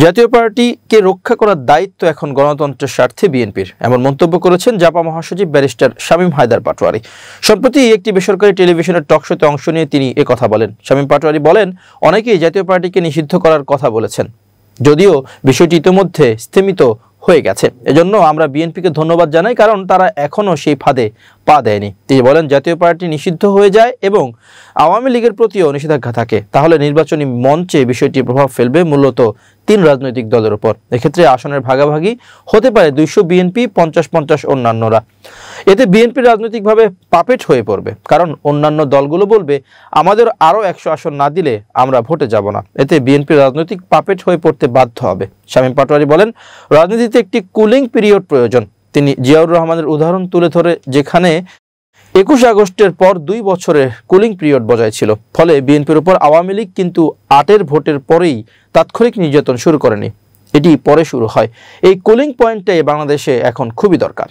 জাতীয় পার্টিকে রক্ষা করার দায়িত্ব এখন গণতন্ত্রের স্বার্থে বিএনপির, এমন মন্তব্য করেছেন জাপা মহাসচিব ব্যারিস্টার শামীম হায়দার পাটোয়ারী। সম্প্রতি একটি বেসরকারি টেলিভিশনের টকশোতে অংশ নিয়ে তিনি একথা বলেন। শামীম পাটোয়ারী বলেন, অনেকেই জাতীয় পার্টিকে নিষিদ্ধ করার কথা বলেছেন, যদিও বিষয়টি ইতিমধ্যে স্থিমিত হয়ে গেছে। এজন্য আমরা বিএনপিকে ধন্যবাদ জানাই, কারণ তারা এখনও সেই ফাঁদে পা দেয়নি। তিনি বলেন, জাতীয় পার্টি নিষিদ্ধ হয়ে যায় এবং আওয়ামী লীগের প্রতিও নিষেধাজ্ঞা থাকে, তাহলে নির্বাচনী মঞ্চে বিষয়টি প্রভাব ফেলবে মূলত 3 রাজনৈতিক দলের উপর। এক্ষেত্রে আসনের ভাগাভাগি হতে পারে 200 বিএনপি, 50-50 অন্যান্যরা। এতে বিএনপি রাজনৈতিকভাবে পাপেট হয়ে পড়বে, কারণ অন্যান্য দলগুলো বলবে আমাদের আরও 100 আসন না দিলে আমরা ভোটে যাব না। এতে বিএনপি রাজনৈতিক পাপেট হয়ে পড়তে বাধ্য হবে। শামীম পাটোয়ারী বলেন, রাজনীতিতে একটি কুলিং পিরিয়ড প্রয়োজন। তিনি জিয়াউর রহমানের উদাহরণ তুলে ধরে, যেখানে 21 আগস্টের পর 2 বছরের কুলিং পিরিয়ড বজায় ছিল, ফলে বিএনপির উপর আওয়ামী লীগ কিন্তু 8-এর ভোটের পরেই তাৎক্ষণিক নির্যাতন শুরু করেনি, এটি পরে শুরু হয়। এই কুলিং পয়েন্টটাই বাংলাদেশে এখন খুবই দরকার।